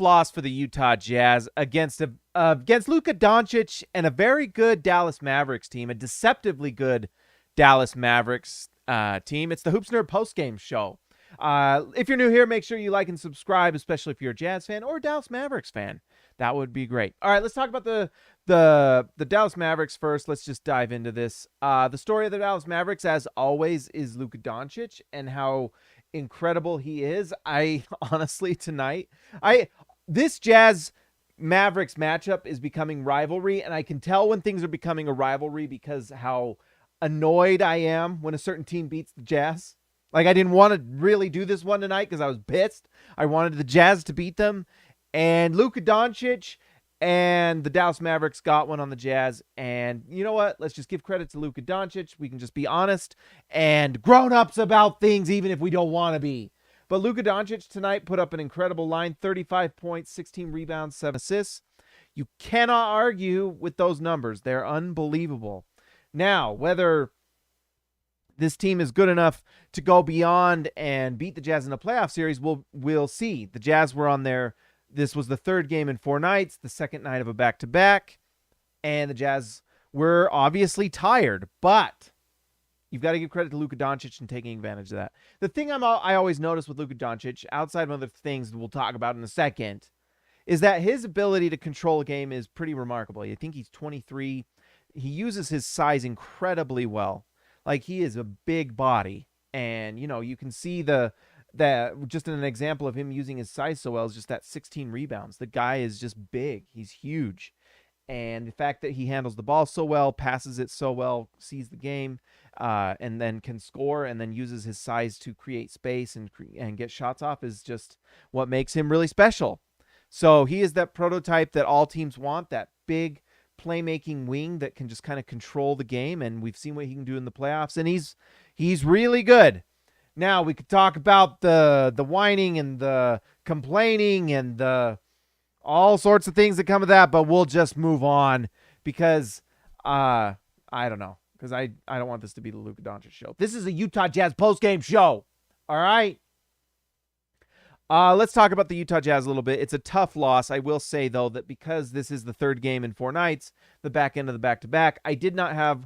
loss for the Utah Jazz against Luka Doncic and a very good Dallas Mavericks team, a deceptively good Dallas Mavericks team. It's the Hoops Nerd postgame show. If you're new here, make sure you like and subscribe, especially if you're a Jazz fan or a Dallas Mavericks fan. That would be great. All right, let's talk about the Dallas Mavericks first. Let's just dive into this. The story of the Dallas Mavericks, as always, is Luka Doncic and how incredible he is. I honestly tonight, this Jazz Mavericks matchup is becoming rivalry, and I can tell when things are becoming a rivalry because how annoyed I am when a certain team beats the Jazz. Like, I didn't want to really do this one tonight because I was pissed. I wanted the Jazz to beat them. And Luka Doncic and the Dallas Mavericks got one on the Jazz. And you know what? Let's just give credit to Luka Doncic. We can just be honest and grown-ups about things even if we don't want to be. But Luka Doncic tonight put up an incredible line, 35 points, 16 rebounds, 7 assists. You cannot argue with those numbers. They're unbelievable. Now, whether this team is good enough to go beyond and beat the Jazz in a playoff series, we'll see. The Jazz were on there. This was the third game in 4 nights, the second night of a back-to-back, and the Jazz were obviously tired, but you've got to give credit to Luka Doncic and taking advantage of that. The thing I always notice with Luka Doncic, outside of other things we'll talk about in a second, is that his ability to control a game is pretty remarkable. I think he's 23. He uses his size incredibly well. Like, he is a big body, and, you know, you can see that just an example of him using his size so well is just that 16 rebounds. The guy is just big. He's huge. And the fact that he handles the ball so well, passes it so well, sees the game, and then can score and then uses his size to create space and get shots off is just what makes him really special. So he is that prototype that all teams want, that big playmaking wing that can just kind of control the game, and we've seen what he can do in the playoffs, and he's really good. Now we could talk about the whining and the complaining and the all sorts of things that come with that, but we'll just move on because I don't know, because I don't want this to be the Luka Doncic show. This is a Utah Jazz postgame show. All right. Let's talk about the Utah Jazz a little bit. It's a tough loss. I will say, though, that because this is the third game in 4 nights, the back end of the back-to-back, I did not have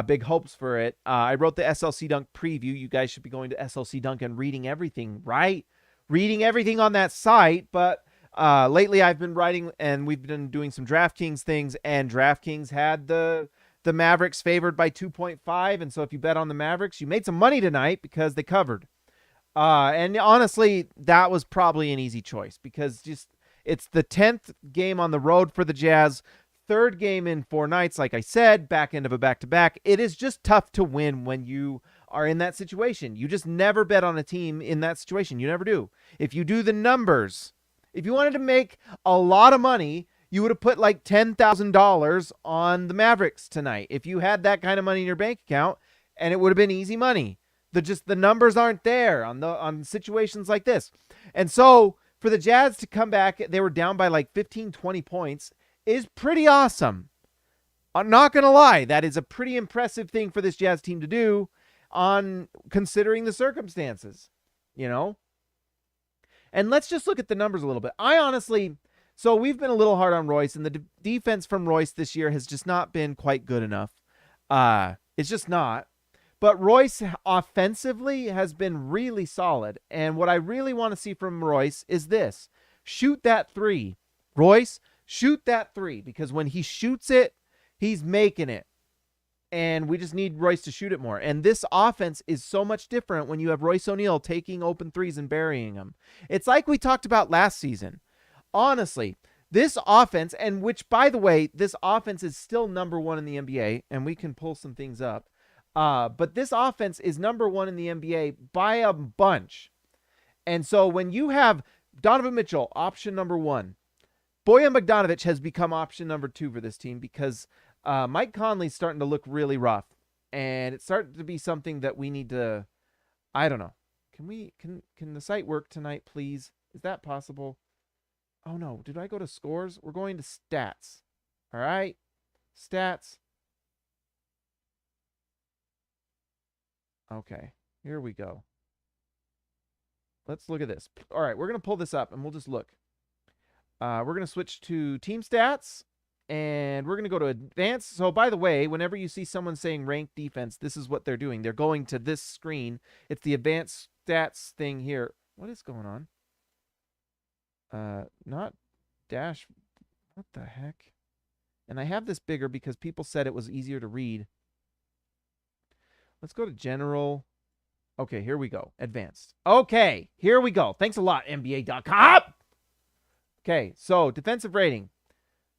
big hopes for it. I wrote the SLC Dunk preview. You guys should be going to SLC Dunk and reading everything, right? Reading everything on that site. But lately I've been writing, and we've been doing some DraftKings things, and DraftKings had the Mavericks favored by 2.5. And so if you bet on the Mavericks, you made some money tonight because they covered. And honestly, that was probably an easy choice because it's the 10th game on the road for the Jazz, third game in 4 nights. Like I said, back end of a back-to-back. It is just tough to win when you are in that situation. You just never bet on a team in that situation. You never do. If you do the numbers, if you wanted to make a lot of money, you would have put like $10,000 on the Mavericks tonight. If you had that kind of money in your bank account, and it would have been easy money. The numbers aren't there on situations like this. And so for the Jazz to come back, they were down by like 15, 20 points, is pretty awesome. I'm not going to lie. That is a pretty impressive thing for this Jazz team to do on considering the circumstances, you know? And let's just look at the numbers a little bit. So we've been a little hard on Royce, and the defense from Royce this year has just not been quite good enough. It's just not. But Royce offensively has been really solid. And what I really want to see from Royce is this. Shoot that 3. Royce, shoot that 3. Because when he shoots it, he's making it. And we just need Royce to shoot it more. And this offense is so much different when you have Royce O'Neal taking open threes and burying them. It's like we talked about last season. Honestly, this offense, and which, by the way, this offense is still number 1 in the NBA. And we can pull some things up. But this offense is number 1 in the NBA by a bunch. And so when you have Donovan Mitchell, option number 1, Bojan Bogdanovic has become option number 2 for this team because Mike Conley's starting to look really rough. And it's starting to be something that we need to, I don't know. Can the site work tonight, please? Is that possible? Oh no, did I go to scores? We're going to stats. All right. Stats. Okay, here we go. Let's look at this. All right, we're going to pull this up, and we'll just look. We're going to switch to team stats, and we're going to go to advanced. So, by the way, whenever you see someone saying ranked defense, this is what they're doing. They're going to this screen. It's the advanced stats thing here. What is going on? Not dash. What the heck? And I have this bigger because people said it was easier to read. Let's go to general. Okay, here we go. Advanced. Okay, here we go. Thanks a lot, NBA.com. Okay, so defensive rating.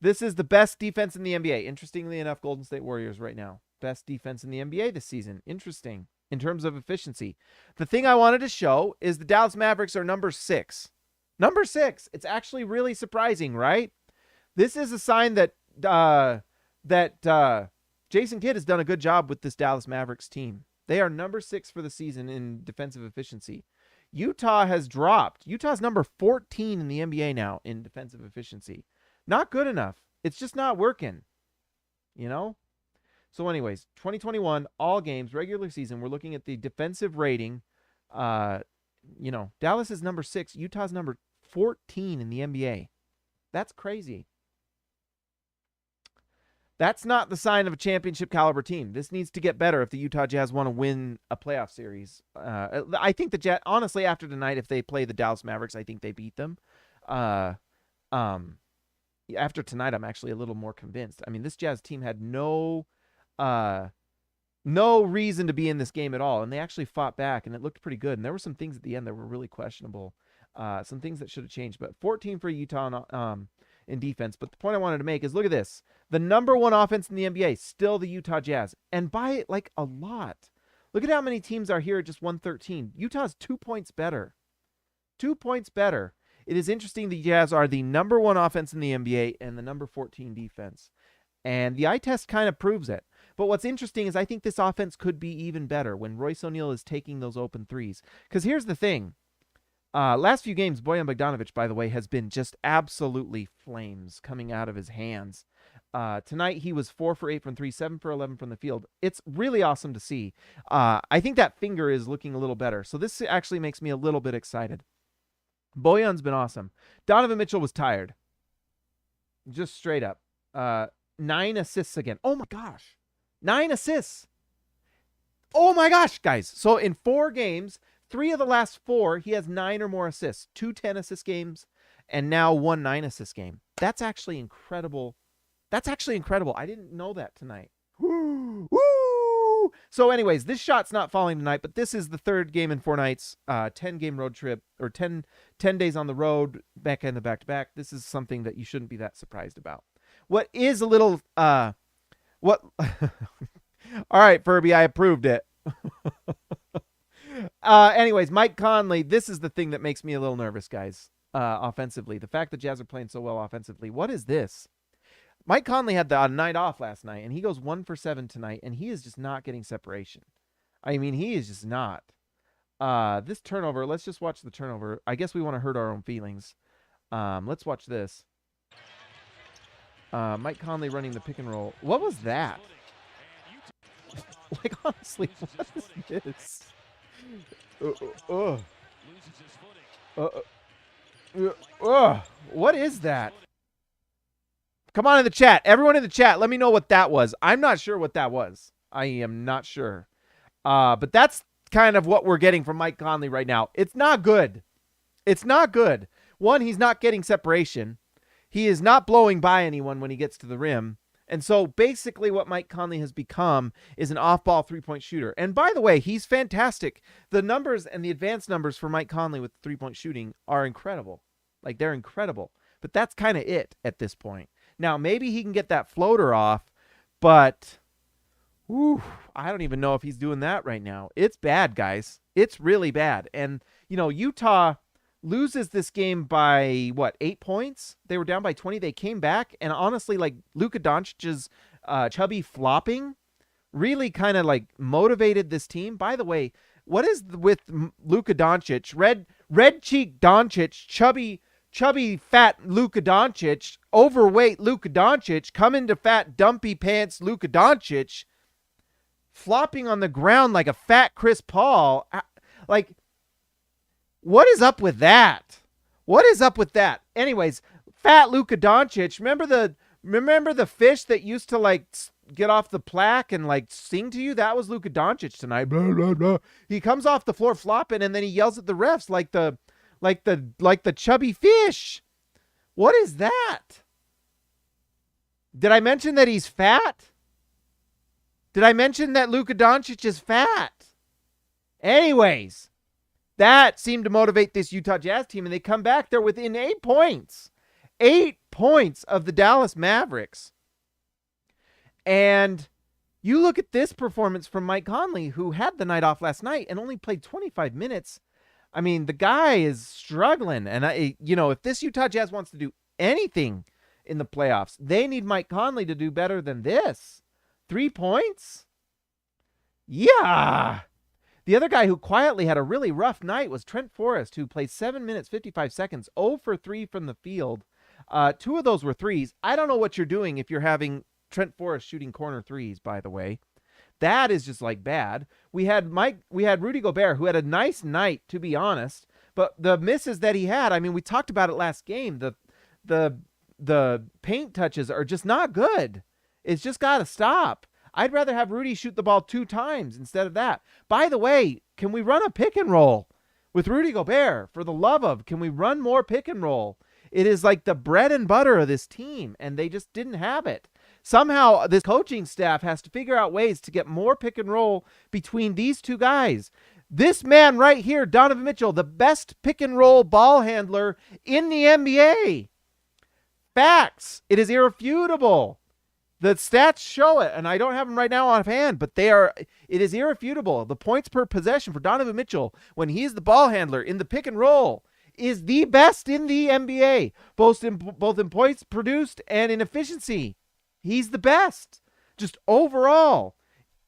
This is the best defense in the NBA. Interestingly enough, Golden State Warriors right now. Best defense in the NBA this season. Interesting in terms of efficiency. The thing I wanted to show is the Dallas Mavericks are number 6. Number 6. It's actually really surprising, right? This is a sign that Jason Kidd has done a good job with this Dallas Mavericks team. They are number 6 for the season in defensive efficiency. Utah has dropped. Utah's number 14 in the NBA now in defensive efficiency. Not good enough. It's just not working. You know? So anyways, 2021, all games, regular season, we're looking at the defensive rating. Dallas is number 6. Utah's number 14 in the NBA. That's crazy. That's not the sign of a championship caliber team. This needs to get better if the Utah Jazz want to win a playoff series. I think the Jazz, honestly, after tonight, if they play the Dallas Mavericks, I think they beat them. After tonight, I'm actually a little more convinced. I mean, this Jazz team had no reason to be in this game at all, and they actually fought back, and it looked pretty good. And there were some things at the end that were really questionable, some things that should have changed. But 14 for Utah in defense. But the point I wanted to make is, look at this. The number 1 offense in the NBA, still the Utah Jazz. And by like a lot. Look at how many teams are here at just 113. Utah's 2 points better. 2 points better. It is interesting the Jazz are the number 1 offense in the NBA and the number 14 defense. And the eye test kind of proves it. But what's interesting is I think this offense could be even better when Royce O'Neal is taking those open threes. Because here's the thing. Last few games, Bojan Bogdanovic, by the way, has been just absolutely flames coming out of his hands. Tonight, he was 4 for 8 from 3, 7 for 11 from the field. It's really awesome to see. I think that finger is looking a little better. So this actually makes me a little bit excited. Bojan's been awesome. Donovan Mitchell was tired. Just straight up. 9 assists again. Oh, my gosh. 9 assists. Oh, my gosh, guys. So in 4 games, 3 of the last 4, he has 9 or more assists. 2 10-assist games, and now 1 9-assist game. That's actually incredible. That's actually incredible. I didn't know that tonight. Woo! Woo! So anyways, this shot's not falling tonight, but this is the 3rd game in 4 nights, 10-game road trip, or 10 days on the road, back in the back-to-back. This is something that you shouldn't be that surprised about. What is a little, all right, Furby, I approved it. Anyways, Mike Conley, this is the thing that makes me a little nervous, guys, offensively. The fact that Jazz are playing so well offensively. What is this? Mike Conley had the night off last night, and he goes 1 for 7 tonight, and he is just not getting separation. I mean, he is just not. This turnover, let's just watch the turnover. I guess we want to hurt our own feelings. Let's watch this. Mike Conley running the pick and roll. What was that? Like, honestly, what is this? What is that? Come on in the chat. Everyone in the chat, let me know what that was. I'm not sure what that was. I am not sure. But that's kind of what we're getting from Mike Conley right now. It's not good. It's not good. One, he's not getting separation. He is not blowing by anyone when he gets to the rim. And so basically what Mike Conley has become is an off-ball three-point shooter. And by the way, he's fantastic. The numbers and the advanced numbers for Mike Conley with three-point shooting are incredible. Like, they're incredible. But that's kind of it at this point. Now, maybe he can get that floater off, but I don't even know if he's doing that right now. It's bad, guys. It's really bad. And, Utah loses this game by, 8 points? They were down by 20. They came back, and honestly, like, Luka Doncic's chubby flopping really kind of, like, motivated this team. By the way, what is with Luka Doncic? Red cheek Doncic, chubby, fat Luka Doncic, overweight Luka Doncic, coming to fat, dumpy pants Luka Doncic, flopping on the ground like a fat Chris Paul. Like, what is up with that? What is up with that? Anyways, fat Luka Doncic. Remember the fish that used to like get off the plaque and like sing to you? That was Luka Doncic tonight. Blah, blah, blah. He comes off the floor flopping, and then he yells at the refs like the chubby fish. What is that? Did I mention that he's fat? Did I mention that Luka Doncic is fat? Anyways, that seemed to motivate this Utah Jazz team, and they come back. They're within 8 points. 8 points of the Dallas Mavericks. And you look at this performance from Mike Conley, who had the night off last night and only played 25 minutes. I mean, the guy is struggling. And, if this Utah Jazz wants to do anything in the playoffs, they need Mike Conley to do better than this. 3 points? Yeah. The other guy who quietly had a really rough night was Trent Forrest, who played 7 minutes, 55 seconds, 0 for 3 from the field. 2 of those were threes. I don't know what you're doing if you're having Trent Forrest shooting corner threes, by the way. That is just like bad. We had Rudy Gobert, who had a nice night, to be honest, but the misses that he had, I mean, we talked about it last game. The paint touches are just not good. It's just got to stop. I'd rather have Rudy shoot the ball 2 times instead of that. By the way, can we run a pick and roll with Rudy Gobert? For the love of, can we run more pick and roll? It is like the bread and butter of this team, and they just didn't have it. Somehow, this coaching staff has to figure out ways to get more pick and roll between these two guys. This man right here, Donovan Mitchell, the best pick and roll ball handler in the NBA. Facts. It is irrefutable. The stats show it, and I don't have them right now offhand, but it is irrefutable. The points per possession for Donovan Mitchell, when he's the ball handler in the pick and roll, is the best in the NBA, both in points produced and in efficiency. He's the best, just overall.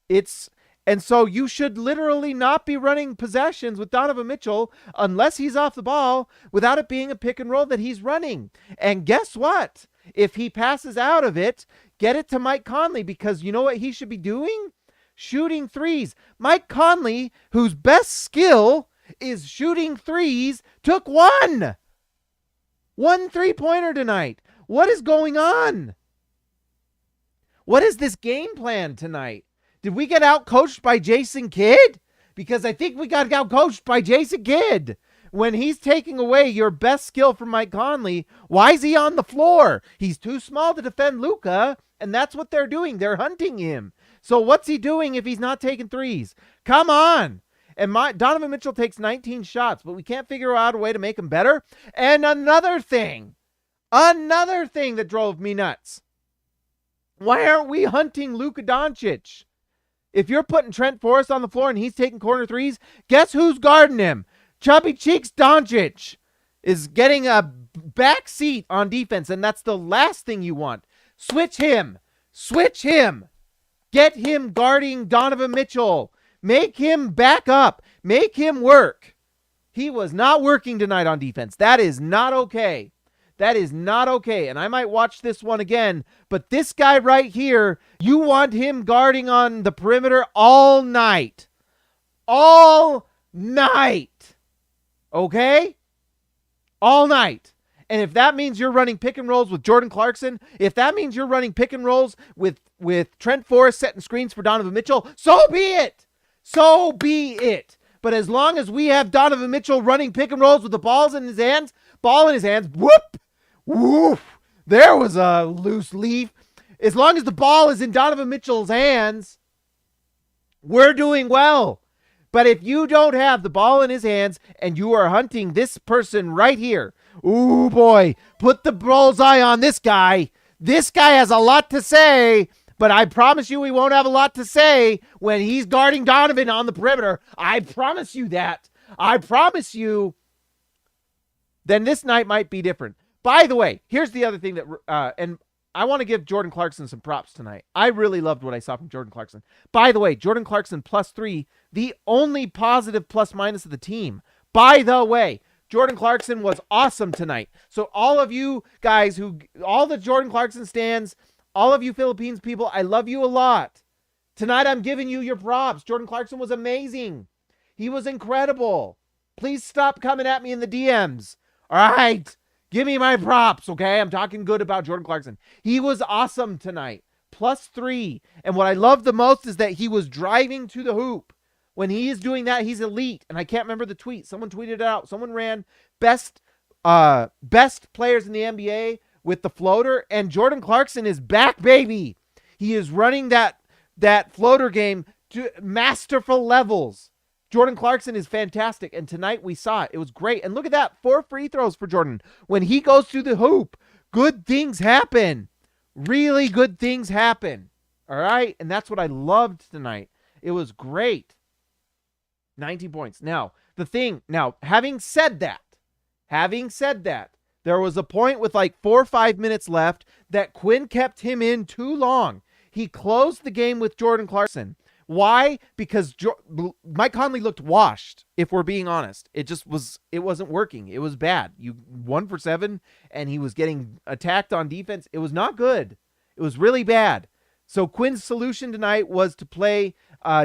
And so you should literally not be running possessions with Donovan Mitchell unless he's off the ball without it being a pick and roll that he's running. And guess what? If he passes out of it, get it to Mike Conley, because you know what he should be doing? Shooting threes. Mike Conley, whose best skill is shooting threes, took one 3-pointer tonight. What is going on? What is this game plan tonight? Did we get out-coached by Jason Kidd? Because I think we got out-coached by Jason Kidd. When he's taking away your best skill from Mike Conley, why is he on the floor? He's too small to defend Luka, and that's what they're doing. They're hunting him. So what's he doing if he's not taking threes? Come on. And Donovan Mitchell takes 19 shots, but we can't figure out a way to make him better. And another thing that drove me nuts. Why aren't we hunting Luka Doncic? If you're putting Trent Forrest on the floor and he's taking corner threes, guess who's guarding him? Chubby Cheeks Doncic is getting a back seat on defense, and that's the last thing you want. Switch him. Get him guarding Donovan Mitchell. Make him back up. Make him work. He was not working tonight on defense. That is not okay. And I might watch this one again, but this guy right here, you want him guarding on the perimeter all night. Okay? All night. And if that means you're running pick and rolls with Jordan Clarkson, if that means you're running pick and rolls with Trent Forrest setting screens for Donovan Mitchell, so be it. But as long as we have Donovan Mitchell running pick and rolls with the ball in his hands, woof, there was a loose leaf. As long as the ball is in Donovan Mitchell's hands, we're doing well. But if you don't have the ball in his hands and you are hunting this person right here, ooh boy, put the bullseye on this guy. This guy has a lot to say, but I promise you he won't have a lot to say when he's guarding Donovan on the perimeter. I promise you that. Then this night might be different. By the way, here's the other thing that, and I want to give Jordan Clarkson some props tonight. I really loved what I saw from Jordan Clarkson. By the way, Jordan Clarkson +3, the only positive plus minus of the team. By the way, Jordan Clarkson was awesome tonight. So all of you guys all the Jordan Clarkson stands, all of you Philippines people, I love you a lot. Tonight I'm giving you your props. Jordan Clarkson was amazing. He was incredible. Please stop coming at me in the DMs. All right. Give me my props, okay? I'm talking good about Jordan Clarkson. He was awesome tonight. +3. And what I love the most is that he was driving to the hoop. When he is doing that, he's elite. And I can't remember the tweet. Someone tweeted it out. Someone ran best players in the NBA with the floater, and Jordan Clarkson is back, baby. He is running that floater game to masterful levels. Jordan Clarkson is fantastic, and tonight we saw it. It was great. And look at that, 4 free throws for Jordan. When he goes through the hoop, good things happen. Really good things happen. All right? And that's what I loved tonight. It was great. 19 points. Now, having said that, there was a point with like 4 or 5 minutes left that Quinn kept him in too long. He closed the game with Jordan Clarkson. Why? Because Mike Conley looked washed, if we're being honest. It wasn't working. It was bad. You 1 for 7, and he was getting attacked on defense. It was not good. It was really bad. So Quinn's solution tonight was to play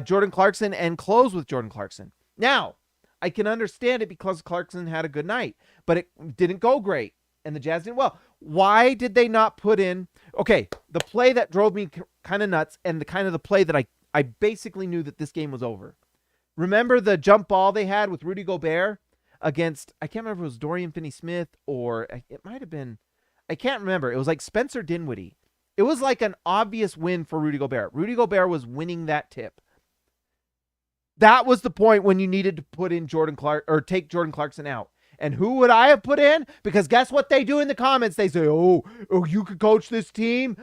Jordan Clarkson and close with Jordan Clarkson. Now, I can understand it because Clarkson had a good night, but it didn't go great, and the Jazz didn't well. Why did they not put in, okay, the play that drove me kind of nuts, and the play that I basically knew that this game was over. Remember the jump ball they had with Rudy Gobert against, I can't remember if it was Dorian Finney-Smith or it might have been, I can't remember. It was like Spencer Dinwiddie. It was like an obvious win for Rudy Gobert. Rudy Gobert was winning that tip. That was the point when you needed to put in take Jordan Clarkson out. And who would I have put in? Because guess what they do in the comments? They say, oh, you could coach this team.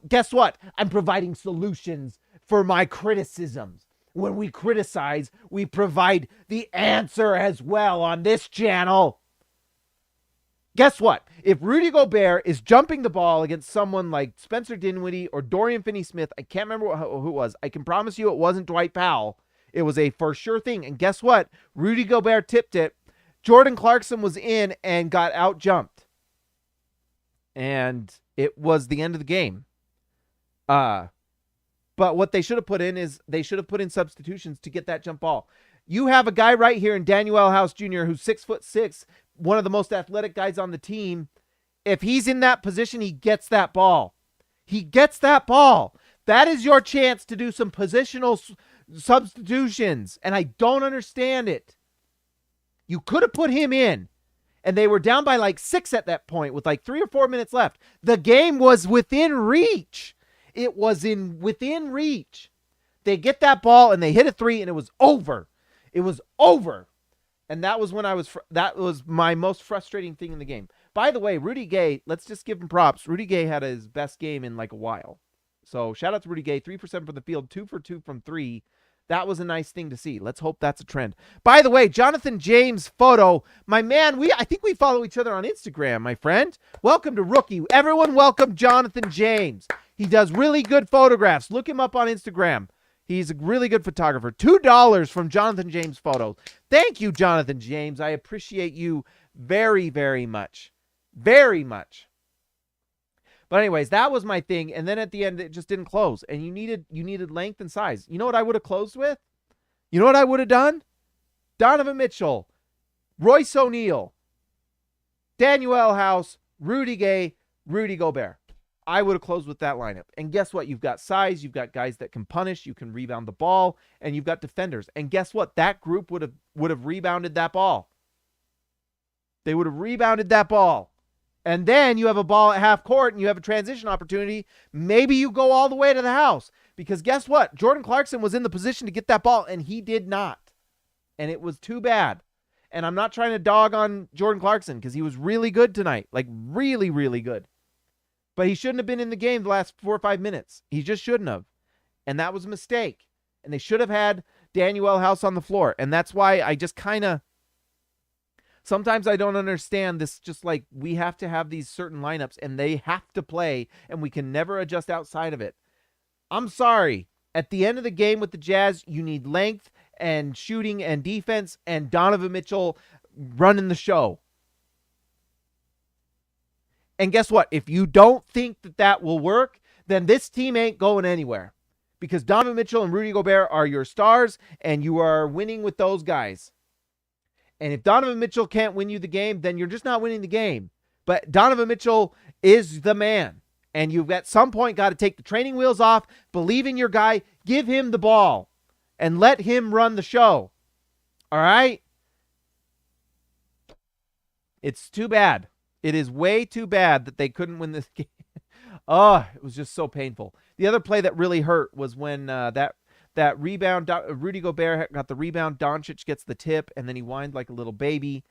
Guess what? I'm providing solutions for my criticisms. When we criticize, we provide the answer as well on this channel. Guess what? If Rudy Gobert is jumping the ball against someone like Spencer Dinwiddie or Dorian Finney-Smith, I can't remember who it was. I can promise you it wasn't Dwight Powell. It was a for sure thing. And guess what? Rudy Gobert tipped it. Jordan Clarkson was in and got out jumped. And it was the end of the game. But what they should have put in is they should have put in substitutions to get that jump ball. You have a guy right here in Daniel House Jr. who's 6'6", one of the most athletic guys on the team. If he's in that position, he gets that ball. He gets that ball. That is your chance to do some positional substitutions, and I don't understand it. You could have put him in, and they were down by like 6 at that point with like 3 or 4 minutes left. The game was within reach. It was within reach. They get that ball, and they hit a 3, and it was over. It was over. And that was when that was my most frustrating thing in the game. By the way, Rudy Gay, let's just give him props. Rudy Gay had his best game in like a while. So shout out to Rudy Gay, 3 for 7 from the field, 2 for 2 from 3. That was a nice thing to see. Let's hope that's a trend. By the way, Jonathan James photo, my man, I think we follow each other on Instagram, my friend. Welcome to Rookie. Everyone welcome Jonathan James. He does really good photographs. Look him up on Instagram. He's a really good photographer. $2 from Jonathan James Photos. Thank you, Jonathan James. I appreciate you very, very much. Very much. But anyways, that was my thing. And then at the end, it just didn't close. And you needed length and size. You know what I would have closed with? You know what I would have done? Donovan Mitchell, Royce O'Neal, Daniel House, Rudy Gay, Rudy Gobert. I would have closed with that lineup. And guess what? You've got size. You've got guys that can punish. You can rebound the ball. And you've got defenders. And guess what? That group would have rebounded that ball. They would have rebounded that ball. And then you have a ball at half court and you have a transition opportunity. Maybe you go all the way to the house. Because guess what? Jordan Clarkson was in the position to get that ball, and he did not. And it was too bad. And I'm not trying to dog on Jordan Clarkson because he was really good tonight. Like, really, really good. But he shouldn't have been in the game the last 4 or 5 minutes. He just shouldn't have. And that was a mistake. And they should have had Daniel House on the floor. And that's why I just kind of... Sometimes I don't understand this, just like we have to have these certain lineups and they have to play and we can never adjust outside of it. I'm sorry. At the end of the game with the Jazz, you need length and shooting and defense and Donovan Mitchell running the show. And guess what? If you don't think that will work, then this team ain't going anywhere. Because Donovan Mitchell and Rudy Gobert are your stars and you are winning with those guys. And if Donovan Mitchell can't win you the game, then you're just not winning the game. But Donovan Mitchell is the man. And you've at some point got to take the training wheels off, believe in your guy, give him the ball, and let him run the show. All right? It's too bad. It is way too bad that they couldn't win this game. Oh, it was just so painful. The other play that really hurt was when that rebound, Rudy Gobert got the rebound, Doncic gets the tip, and then he whined like a little baby,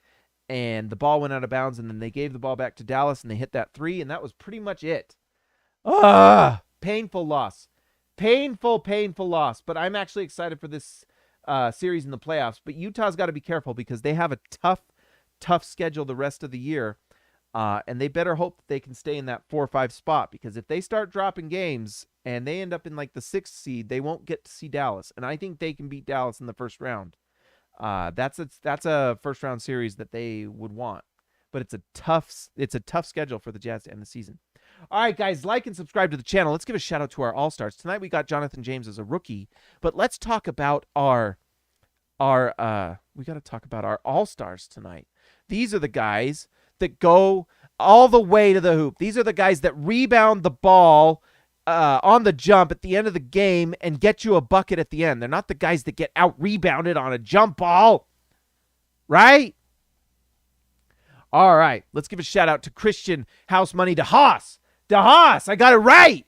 and the ball went out of bounds, and then they gave the ball back to Dallas, and they hit that three, and that was pretty much it. Painful loss. Painful loss. But I'm actually excited for this series in the playoffs. But Utah's got to be careful because they have a tough schedule the rest of the year. And they better hope that they can stay in that 4 or 5 spot, because if they start dropping games and they end up in like the 6th seed, they won't get to see Dallas. And I think they can beat Dallas in the first round. That's a first round series that they would want. But it's a tough schedule for the Jazz to end the season. All right, guys, like and subscribe to the channel. Let's give a shout out to our All-Stars. Tonight we got Jonathan James as a rookie, but let's talk about our All-Stars tonight. These are the guys that go all the way to the hoop. These are the guys that rebound the ball on the jump at the end of the game and get you a bucket at the end. They're not the guys that get out-rebounded on a jump ball, right? All right, let's give a shout-out to Christian House Money DeHaas. DeHaas, I got it right.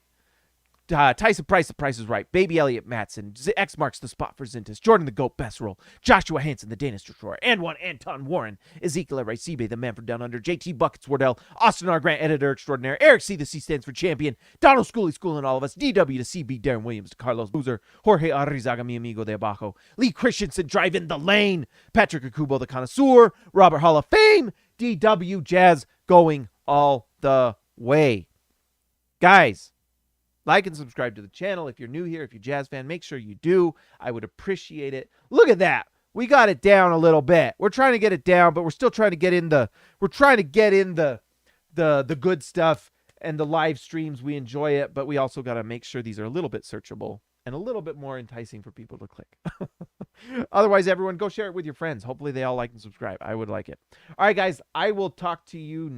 Tyson Price, the price is right. Baby Elliott Matson, X marks the spot for Zintas. Jordan the Goat Best Roll. Joshua Hansen, the Danish Destroyer. And one Anton Warren. Ezekiel Raisibe, the man from down under. JT Buckets Wardell. Austin R. Grant, editor extraordinaire. Eric C. The C stands for champion. Donald Schooley schooling all of us. DW to CB, Darren Williams to Carlos Boozer. Jorge Arrizaga, mi amigo de abajo. Lee Christensen, drive in the lane. Patrick Akubo, the connoisseur. Robert Hall of Fame. DW Jazz going all the way. Guys, like and subscribe to the channel. If you're new here, if you're a Jazz fan, make sure you do. I would appreciate it. Look at that. We got it down a little bit. We're trying to get it down, but we're still trying to get in the good stuff and the live streams. We enjoy it, but we also got to make sure these are a little bit searchable and a little bit more enticing for people to click. Otherwise, everyone, go share it with your friends. Hopefully they all like and subscribe. I would like it. All right, guys, I will talk to you next.